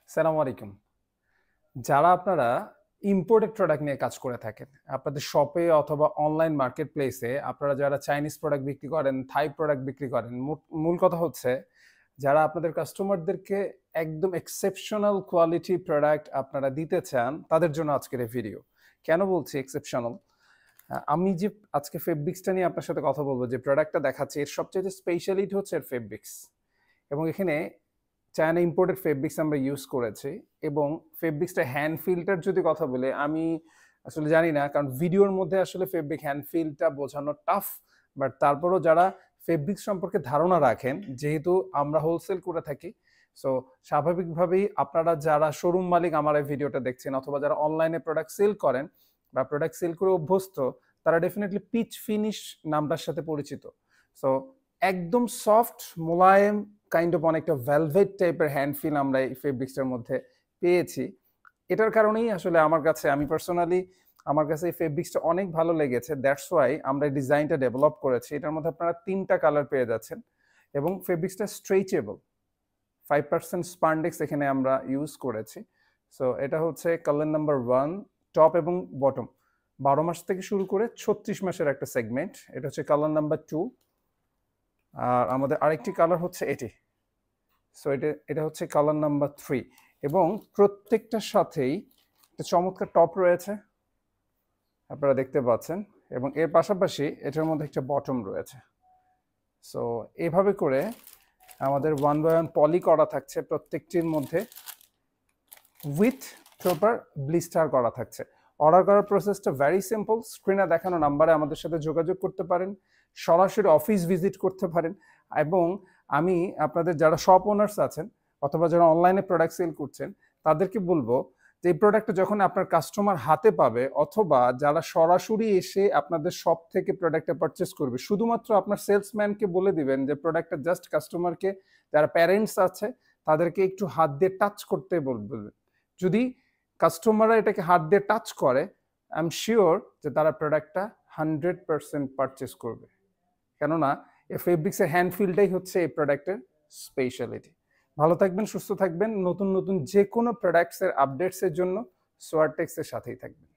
সালাম আলাইকুম। যারা আপনারা ইম্পোর্টেড প্রোডাক্ট নিয়ে কাজ করে থাকেন, আপনাদের শপে অথবা অনলাইন মার্কেট প্লেসে আপনারা যারা চাইনিজ প্রোডাক্ট বিক্রি করেন, থাই প্রোডাক্ট বিক্রি করেন, মূল কথা হচ্ছে যারা আপনাদের কাস্টমারদেরকে একদম এক্সেপশনাল কোয়ালিটি প্রোডাক্ট আপনারা দিতে চান, তাদের জন্য আজকের এই ভিডিও। কেন বলছি এক্সেপশনাল? আমি যে আজকে ফেব্রিক্সটা নিয়ে আপনার সাথে কথা বলবো, যে প্রোডাক্টটা দেখাচ্ছি এর সবচেয়ে স্পেশালিটি হচ্ছে এর ফেব্রিক্স। এবং এখানে চায়না ইম্পোর্টেড ফেব্রিক্স আমরা ইউজ করেছি। এবং ফেব্রিক্সটা হ্যান্ড ফিলটার যদি কথা বলে, আমি আসলে জানি না, কারণ ভিডিওর মধ্যে আসলে ফেব্রিক হ্যান্ড ফিলটা বোঝানো টাফ। বাট তারপরও যারা ফেব্রিক সম্পর্কে ধারণা রাখেন, যেহেতু আমরা হোলসেল করে থাকি, সো স্বাভাবিকভাবেই আপনারা যারা শোরুম মালিক আমার এই ভিডিওটা দেখছেন, অথবা যারা অনলাইনে প্রোডাক্ট সেল করেন বা প্রোডাক্ট সেল করে অভ্যস্ত, তারা ডেফিনেটলি পিচ ফিনিশ নামটার সাথে পরিচিত। সো একদম সফট মোলায়েম কাইন্ড অফ অনেকটা ভেলভেট টাইপের হ্যান্ড ফিল আমরা এই ফেব্রিক্সটার মধ্যে পেয়েছি। এটার কারণেই আসলে আমি পার্সোনালি আমার কাছে এই ফেব্রিক্সটা অনেক ভালো লেগেছে। দ্যাটস ওয়াই আমরা এই ডিজাইনটা ডেভেলপ করেছি। এটার মধ্যে আপনারা 3টা কালার পেয়ে যাচ্ছেন এবং ফেব্রিক্সটা স্ট্রেচেবল। 5% স্পান্ডেক্স এখানে আমরা ইউজ করেছি। সো এটা হচ্ছে কালার নাম্বার 1, টপ এবং বটম। 12 মাস থেকে শুরু করে 36 মাসের একটা সেগমেন্ট। এটা হচ্ছে কালার নাম্বার 2। আর আমাদের আরেকটি কালার হচ্ছে এটি। সো এটা হচ্ছে কালার নাম্বার 3। এবং প্রত্যেকটার সাথেই একটা চমৎকার টপ রয়েছে, আপনারা দেখতে পাচ্ছেন। এবং এর পাশাপাশি এটার মধ্যে একটা বটম রয়েছে। সো এভাবে করে আমাদের 1 বাই 1 পলি করা থাকছে প্রত্যেকটির মধ্যে, উইথ প্রপার ব্লিস্টার করা থাকছে। অর্ডার করার প্রসেসটা ভেরি সিম্পল। স্ক্রিনে দেখানো নাম্বারে আমাদের সাথে যোগাযোগ করতে পারেন, সরাসরি অফিস ভিজিট করতে পারেন। এবং আমি আপনাদের যারা শপ ওনার্স আছেন অথবা যারা অনলাইনে প্রোডাক্ট সেল করছেন, তাদেরকে বলবো যে এই প্রোডাক্টটা যখন আপনার কাস্টমার হাতে পাবে, অথবা যারা সরাসরি এসে আপনাদের শপ থেকে প্রোডাক্টটা পারচেস করবে, শুধুমাত্র আপনার সেলসম্যানকে বলে দিবেন যে প্রোডাক্টটা জাস্ট কাস্টমারকে, যারা প্যারেন্টস আছে তাদেরকে একটু হাত দিয়ে টাচ করতে বলবেন। যদি কাস্টমাররা এটাকে হাত দিয়ে টাচ করে, আই এম শিওর যে তারা প্রোডাক্টটা 100% পারচেস করবে। কেননা এই ফেব্রিক্সের হ্যান্ড ফিলটাই হচ্ছে এই প্রোডাক্টের স্পেশালিটি। ভালো থাকবেন, সুস্থ থাকবেন। নতুন নতুন যে কোনো প্রোডাক্টসের আপডেটসের জন্য সোয়ারটেক্সের সাথেই থাকবেন।